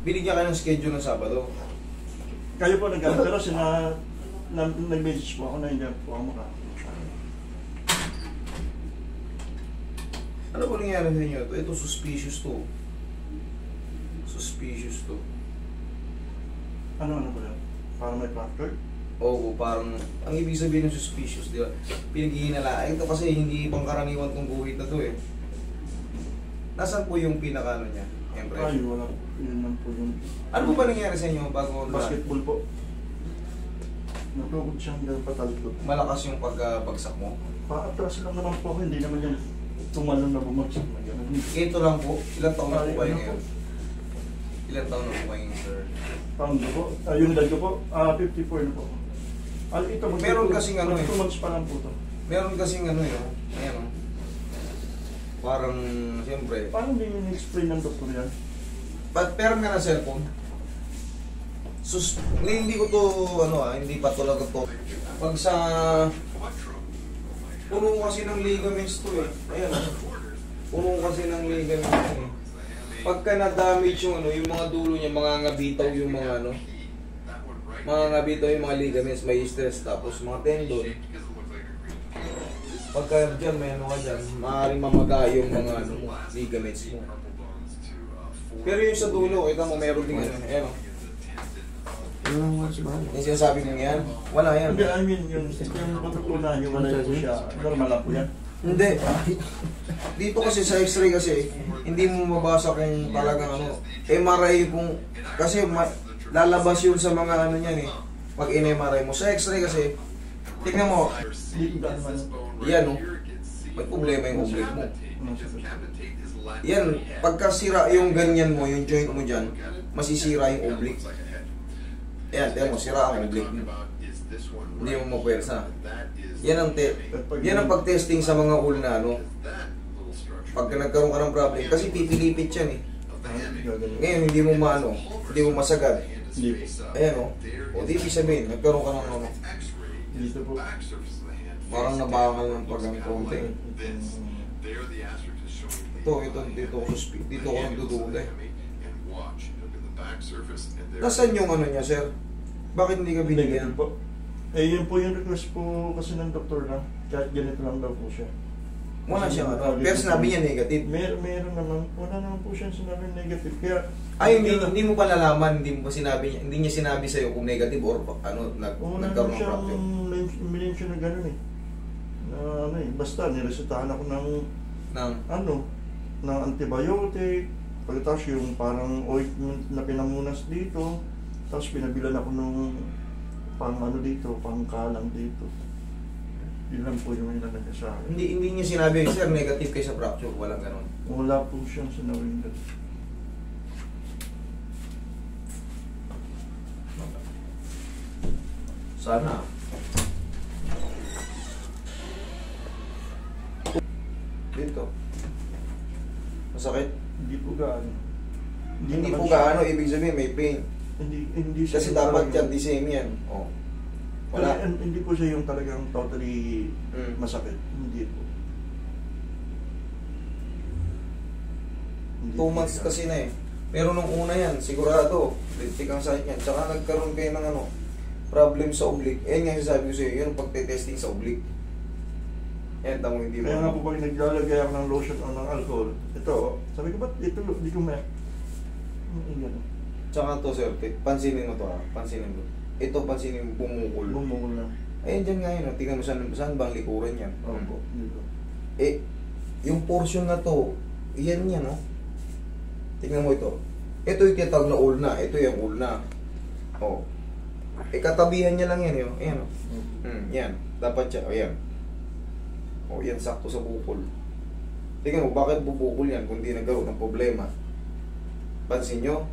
Binigyan kayo ng schedule ng Sabado. Kayo po nag-ano, pero nag-message po ako na hindi po ako maka. Ano po nangyari sa inyo? Ito suspicious to. Suspicious to. Ano ba yan? Parang may fracture? Oo, parang, ang ibig sabihin ng suspicious, di ba? Pinaghihinala. Ito kasi hindi pangkaraniwan tong guhit na to eh. Nasaan po yung pinakano niya? Ay, wala. Yun lang po yung... Ano po ba nangyari sa inyo bago... Basketball po. Natukod siya hanggang patalikod. Malakas yung pagbagsak mo? Paatras lang naman po ako, hindi naman yan tumalon na bumagsak na gano'n. Ito lang po. Ilang taon na po kayo ngayon? Ilang taon na po kayo, sir? Taon na po? Yung edad ko po, 54 na po. Ito, meron kasing ano eh. 2 months pa lang po ito. Meron kasing ano eh. Ayan o. Parang, siyempre. Parang hindi yung explain ng doktor yan? Pero nga na cellphone. Hindi ko to, hindi pa talaga to. Pag sa... Puno kasi ng ligaments to eh. Ayan. Puno kasi ng ligaments eh. Pagka na-damage yung yung mga dulo niya, mga ngabitaw yung mga mga ngabitaw yung mga ligaments, may stress, tapos mga tendon. Pagka dyan, may ka dyan, maaaring mamaga yung mga ligaments mo. Pero yung sa dulo, kita mo meron din ayan o. Yung sinasabi mo yan? Wala yan. Hindi, I mean, yung patutunan nyo, wala po siya. Normal lang po yan. Hindi. Dito kasi sa x-ray kasi, hindi mo mabasa kung talagang MRI kung, kasi lalabas yun sa mga niyan eh. Pag in-MRI mo. Sa x-ray kasi, tingnan mo, yan o. May problema yung oblique mo. Yan, pagka sira yung ganyan mo, yung joint mo dyan, masisira yung oblique. Ayan, tingnan mo, sira ang oblique mo. Hindi mo mapwersa. Yan ang pag-testing sa mga ulna, pagka nagkaroon ka ng problem, kasi pipilipit yan eh. Ngayon, hindi mo hindi mo masagad. Ayan o. O, di ibig sabihin, nagkaroon ka ng Dito po. parang nabangal ng pag-ang konti. Dito ko nagdudulay. Nasaan yung niya, sir? Bakit hindi ka binigyan? Po. Yun po yung request po kasi ng doktor na kahit ganito lang daw po siya. Wala siya pero sinabi niya negative. Meron naman. Wala naman po siya sinabi negative. Kaya hindi mo pa nalaman, hindi niya sinabi sa'yo kung negative or nagkaroon ng fracture. Minensyon na gano'n eh. Basta niresetahan ako ng antibiotic. Pagkatapos yung parang ointment na pinamunas dito. Tapos pinabilan ako ng pangkalang dito. Yun lang po yung inanagay sa akin. Hindi niya sinabi, sir, negative kayo sa fracture. Walang ganon. Wala po siyang sinawing gano'n. Sana. Dito. Masakit? Hindi po gaano. Hindi po gaano, ibig sabihin may pain. Hindi siya. Kasi dapat yan, the same yan. Oh. Wala. Hindi po siya yung talagang totally masakit. Hindi po. 2 months kasi na eh. Pero nung una yan, sigurado, lintik ang sakit yan. Tsaka nagkaroon kayo ng problem sa oblique. Yan nga sabi ko sa'yo, yun ang pagte-testing sa oblique. Yan, tamo hindi mo. Kaya nga po pag naglalagay ako ng lotion o ng alcohol, ito, sabi ko, ba't ito, hindi ko Tsaka to, sir, pansinin mo to ha, pansinin mo. Ito, pansinin mo, bumukol. Bumukol na. Ayan dyan nga yun, tingnan mo saan bang likuran yan. Opo, dito. Yung portion na to, yan yan, no? Tingnan mo ito. Ito yung tinatawag na ulna, ito yung ulna. Oh. Katabihan niya lang yan, yun. Ayan, o. Yan, dapat siya, ayan. O, yan, sakto sa bukol. Tingnan mo, bakit bubukol yan kung di nagkaroon ng problema? Pansin nyo,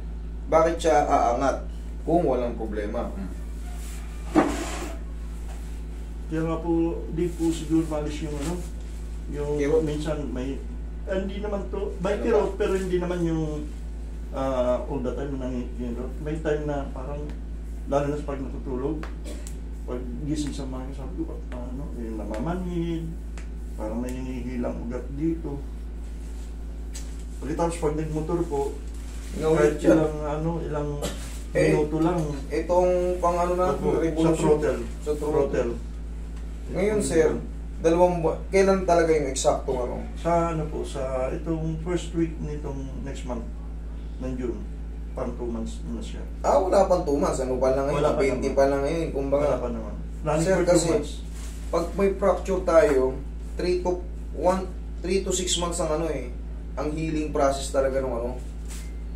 bakit siya aangat kung walang problema? Kaya nga po, di po siguro malis yung yung kirot. minsan may, hindi naman to, may kirot, pero hindi naman yung all the time na kirot. May time na parang, lalo na sa pag natutulog, pag gising sa mga sabi ko, yung namamanhid, parang may hinihilang ugat dito. Pagkatapos pag nagmotor po, Kahit Ngawit yan. ilang Eh, minuto lang. Itong pang ano na, Opo, sa revolution. throttle. Sa throttle. Throttle. Ngayon sir, kailan talaga yung eksaktong ano? Sa ano po, sa itong first week nitong next month ng June, pang 2 months na siya. Wala pang 2 months. Ano pa lang ngayon? Wala pa 20 naman. pa lang ngayon. Wala Kumbaga, pa naman. Running sir, for 2 kasi months. pag may fracture tayo, 3 to 6 months ang ano eh. Ang healing process talaga ng ano,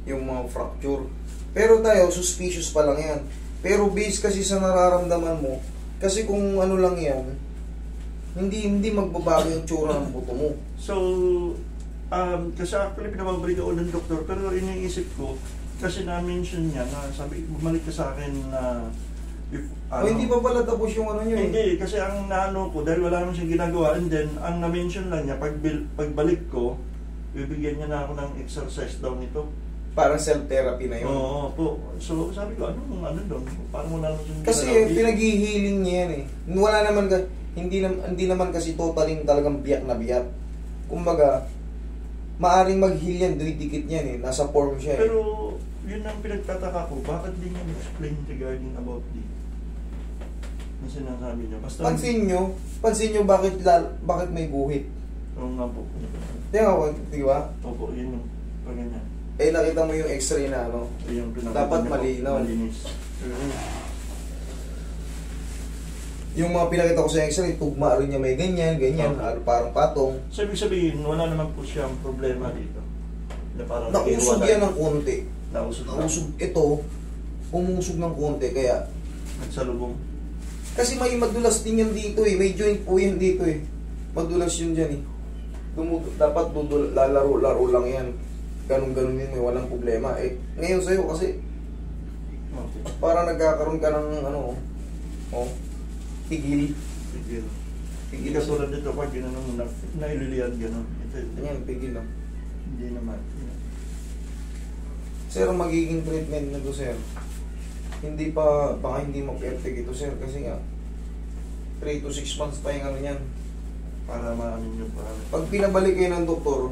yung mga fracture. Pero tayo, suspicious pa lang yan. Pero based kasi sa nararamdaman mo, kasi kung ano lang yan, hindi magbabago yung tsura ng buto mo. So, kasi actually pinababalik ako ng doktor, pero iniisip ko, kasi na-mention niya na sabi, bumalik ka sa akin na Hindi pa pala tapos yung ano nyo eh. Hindi, kasi ang naano ko, dahil wala naman siyang ginagawa, and then, ang na-mention lang niya, pagbalik ko, bibigyan niya na ako ng exercise daw nito. Parang self-therapy na yun. Oo po. So, sabi ko, ano doon? Parang wala naman siyang Kasi ginagawa. pinag-healing niya yan eh. Wala naman, hindi naman kasi totaling talagang biyak na biyak. Kumbaga, maaring mag-heal yan, dikit yan eh. Nasa form siya eh. Pero, yun ang pinagtataka ko, bakit di niya explain regarding about the yung sinasabi niya? Basta, Pansin nyo bakit may guhit. oo nga po. Tingnan ko, di ba? Opo, yun yung ganyan. Nakita mo yung x-ray na ano. Yung Dapat malinaw. Malinis. Yung mga pinakita ko sa x-ray, tugma rin niya may ganyan, parang patong. So, ibig sabihin, wala naman po siyang problema dito. Na parang Nausog nag-iwalay. yan ng konti. Nausog na. Nausog ito, umusog ng konti, kaya Nagsalubong. kasi may madulas din yan dito eh, may joint po yan dito eh. Madulas yun dyan eh. Dapat lalaro-laro lang yan. Ganun-ganun yun, may walang problema. Eh, ngayon sa'yo kasi, Okay. parang nagkakaroon ka ng ano, pigil. Pigil. Hindi Pigil ka kasi. tulad dito pag ginanong naililian gano'n. Ito, Ganyan, pigil lang. hindi naman. Sir, ang magiging treatment na to, sir, baka hindi mag-effect ito, sir, kasi nga, 3 to 6 months pa yung ano yan. Para maamin yung parang. Pag pinabalik kayo ng doktor,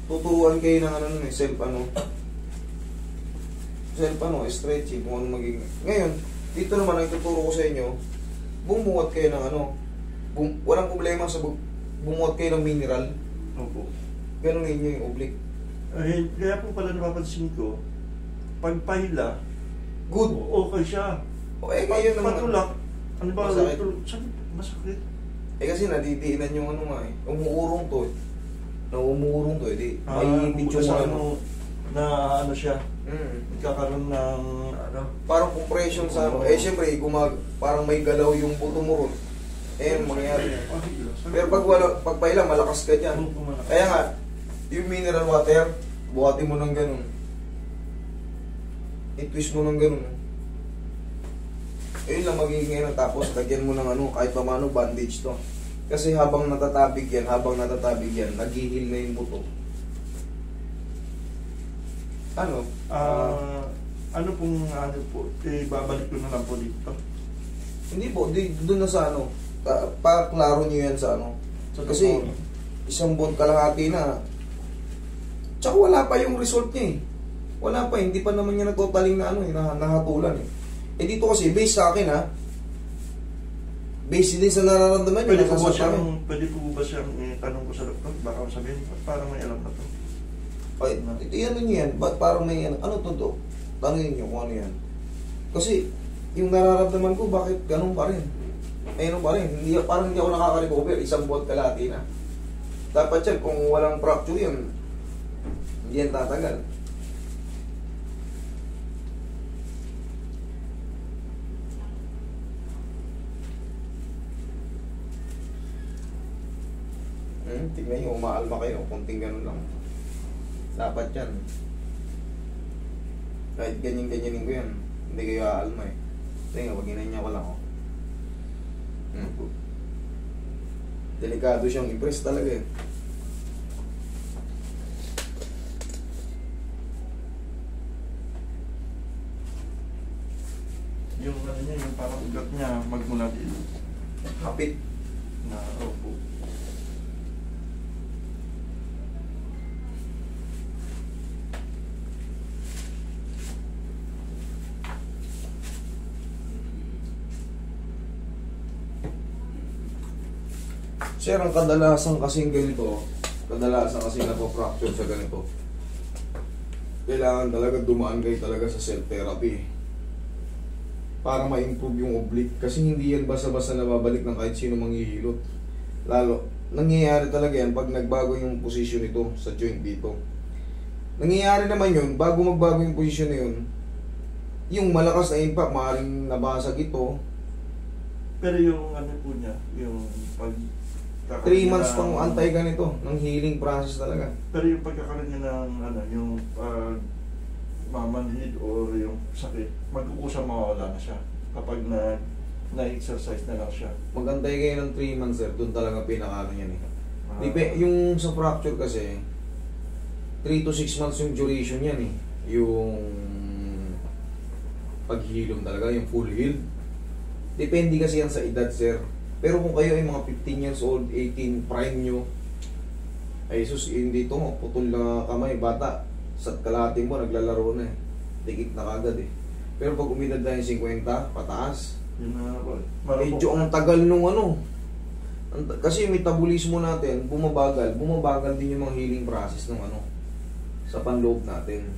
tuturuan kayo ng stretching, kung ano magiging. Ngayon, dito naman ang ituturo ko sa inyo, bumuhat kayo ng walang problema sa bumuhat kayo ng mineral, Opo. ganun ninyo yung oblique. Kaya po pala napapansin ko, pag pahila, Good. okay siya. Ngayon naman. Patulak, ano ba? Masakit. Masakit. Kasi nadidiinan yung ano nga eh. Umuurong to eh. Naumurong to eh. Di, may Kumbaga yung sa ano. na ano siya, Mm. nagkakaroon ng Parang compression sa ano. Syempre, parang may galaw yung buto mo ron. Mangyayari. Pero pag pailang, malakas ka dyan. Kaya nga, yung mineral water, buhatin mo ng ganun. I-twist mo ng ganun. Yun lang magiging ano, tapos lagyan mo ng ano, kahit pa mano, bandage to. Kasi habang natatabig yan, naghihil na yung buto. Ano? Ano pong ano po, babalik ko na lang po dito. Hindi po, doon na sa ano, paklaro nyo yan sa ano. Kasi, isang buwan kalahati na. Tsaka wala pa yung result niya eh. Wala pa, hindi pa naman niya natotaling na ano eh, nahatulan eh. Dito kasi, based sa akin ha, based din sa nararamdaman niyo. Pwede po ba siyang tanong ko sa doktor? Baka sabihin, parang may alam na to. Ay, ano nyo yan? Ba't parang may ano to to? Tanongin nyo kung ano yan. Kasi, yung nararamdaman ko, bakit ganun pa rin? Ayun pa rin. Parang hindi ako nakaka-recover. Isang buwan kalahati na. Dapat yan, kung walang fracture yan, hindi yan tatagal. Tignan nyo, umaalma kayo. Kunting ganun lang. Dapat yan. Kahit ganyan-ganyanin ko yan, hindi kayo aalma eh. Tingnan, wag ginanya ko lang ako. Delikado siyang i-press talaga eh. Yung ano niya, yung parang ugat niya magmula dito. Hapit. Na, opo. Sir, ang kadalasan kasing ganito, kadalasan kasi napo-fracture sa ganito. Kailangan talaga dumaan kayo talaga sa self-therapy para ma-improve yung oblique. Kasi hindi yan basta-basta nababalik ng kahit sino manghihilot. Lalo, nangyayari talaga yan pag nagbago yung posisyon nito sa joint dito. Nangyayari naman yun, bago magbago yung posisyon na yun, yung malakas na impact, maaaring nabasag ito. Pero yung ano po niya, yung pag 3 months pang antay ganito, ng healing process talaga. Pero yung pagkakaroon niya ng ano, yung mamanhid or yung sakit, magkukusang mawawala na siya kapag na-exercise na lang siya. Magantay kayo ng 3 months, sir. Doon talaga pinakano yan eh. Yung sa fracture kasi, 3 to 6 months yung duration yan eh. Yung paghilom talaga, yung full heal. Depende kasi yan sa edad, sir. Pero kung kayo ay mga 15 years old, 18, prime nyo, ay sus, hindi ito mo, putol na kamay, bata. Sa kalahati mo, naglalaro na eh. Dikit na kagad eh. Pero pag umidad na yung 50, pataas. Yun na po. Medyo ang tagal nung ano. Kasi yung metabolismo natin, bumabagal din yung mga healing process ng ano, sa panloob natin.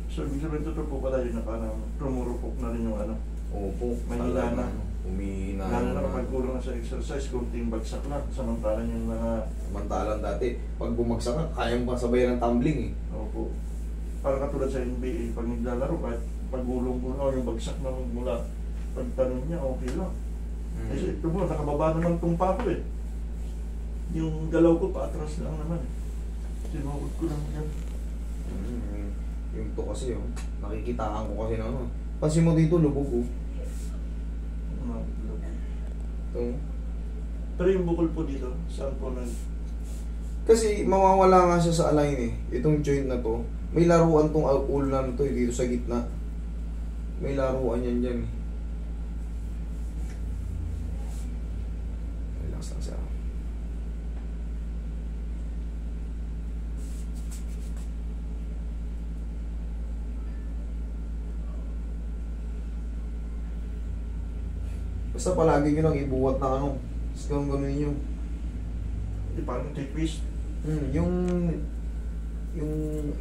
So, ibig sabihin ito po pala yun na parang rumurupok na rin yung ano. Opo, Mahina na. Humihina Lalo na na. kapag kulang na sa exercise, kunting bagsak na. Samantalang yung mga... Samantalang dati, pag bumagsak ka, kayang masabayan ng tumbling eh. Opo. Parang katulad sa NBA, pag naglalaro, kahit pagulong mo na, yung bagsak na mula pagtanong niya, okay lang. Kasi ito mo, nakababa naman itong pa ko eh. Yung galaw ko, paatras lang naman. Sinuhod ko lang yan. Yung to kasi oh, nakikitaan ko kasi na ano. Pansin mo dito, lubog oh. Ito. Pero yung bukol po dito, saan po nag... Kasi mawawala nga siya sa align eh. Itong joint na to, may laruan tong ulna na to eh, dito sa gitna. May laruan yan dyan eh. Relax lang siya. Basta palagi nyo lang ibuwat na ano. Tapos gano'n nyo. Di parang twist. Yung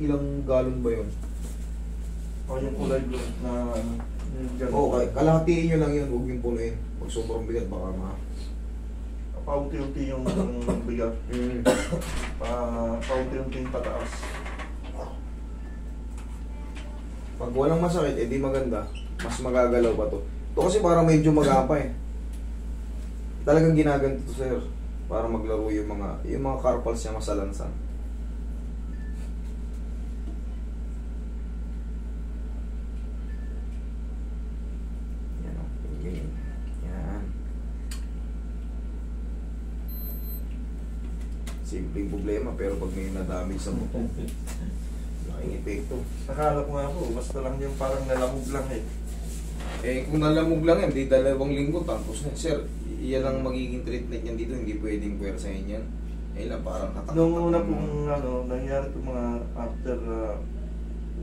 ilang galon ba yun? O yung kulay blue na ano. Okay, kalahatiin nyo lang yun, huwag yung punuin. Pag sobrang bigat baka Paunti-unti yung bigat. Paunti-unti yung pataas. Pag walang masakit, edi maganda. Mas magagalaw pa to. Ito kasi parang medyo magapa eh. Talagang ginaganto to, sir. Para maglaro yung mga carpals niya masalansan. Yan o. Yan. Simpleng problema pero pag may nadamage sa buto, laking epekto. Nakala ko nga po, basta lang yung parang nalamog lang eh. Eh, kung nalamog lang yan, di 2 linggo, tapos na. Sir, iyan ang magiging treatment niyan dito, hindi pwedeng puwersahin yan. Eh lang, parang hatak. Nung una pong nangyari ito mga after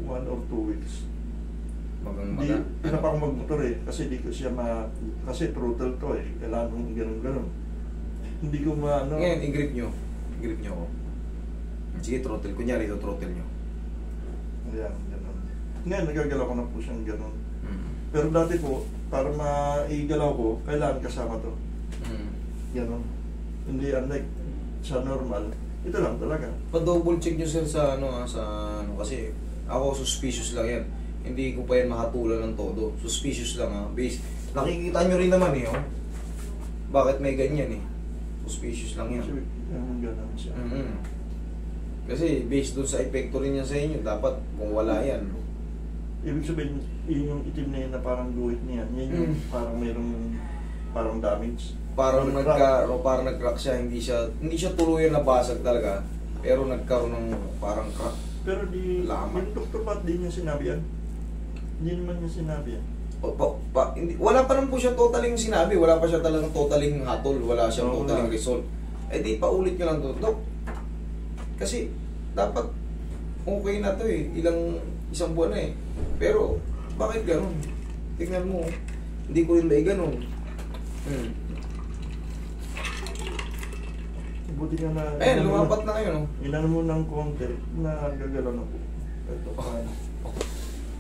1 or 2 weeks. Hindi pa ako magmotor eh, kasi di ko siya kasi throttle to eh, kailangan kong ganun-ganun. Hindi ko Ngayon, i-grip nyo. I-grip nyo ako. Sige, throttle. Kunyari ito, throttle nyo. Ayan, ganun. Ngayon, nagagalaw ko na po siyang ganun. Pero dati po, para maigalaw ko, kailangan kasama to. Ganon. Hindi unlike sa normal. Ito lang talaga. Pa-double check nyo sir sa kasi ako suspicious lang yan. Hindi ko pa yan makatulan ng todo. Suspicious lang base. Nakikita nyo rin naman eh, oh. Bakit may ganyan eh? Suspicious lang yan. Ganon siya. Kasi based doon sa epekto rin yan sa inyo, dapat kung wala yan. Ibig sabihin, yun yung itim na yun na parang guhit niya. Yan yung parang mayroong parang damage. Parang nag-crack siya, hindi siya tuluyan na basag talaga. Pero nagkaroon ng parang crack. Pero yung doktor pa din niya sinabi yan. Hindi naman niya sinabi yan. Wala pa naman po siya totaling sinabi. Wala pa siya talagang totaling hatol. Wala siyang totaling result. Eh di paulit nyo lang to. Dok, kasi dapat okay na to eh. Isang buwan na eh. Pero, bakit ganun? Tignan mo, hindi ko rin ba ganun. buti nga na... Ayan, lumapat na kayo, no? Inano mo ng konti, nagagalaw na po. Ito, paano.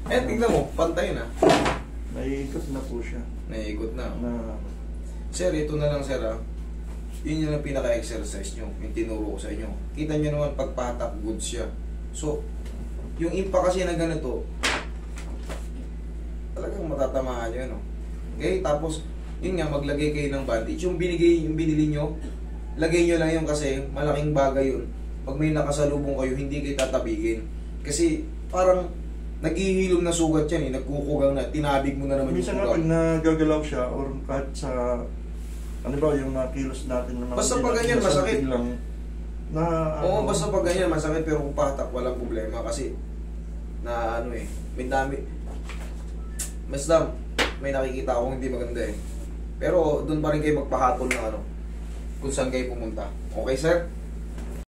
Ayan, tignan mo, pantay na. Naiikot na po siya. Naiikot na. Na, Sir, ito na lang, sir, ha? Yun yung pinaka-exercise nyo, yung tinuro ko sa inyo. Kita nyo naman, pagpatak, good siya. So, yung impact kasi na ganito, talagang matatamaan nyo, no? Okay, tapos, yun nga, maglagay kayo ng bandage. Yung binili nyo, lagay nyo lang yun kasi malaking bagay yun. Pag may nakasalubong kayo, hindi kayo tatabigin. Kasi, parang, naghihilom na sugat yan eh, nagkukugang na, tinabig mo na naman minsan yung nga sugat. pag nagagalaw siya, or kahit sa... Ano ba, yung kilos natin naman. Basta pag ganyan, masakit. Lang, na, Oo, basta pag ganyan, masakit, pero kung patak, walang problema kasi na ano eh, may dami. Basta may nakikita akong hindi maganda eh. Pero doon pa rin kayo magpahatol ng ano, kung saan kayo pumunta. Okay, sir?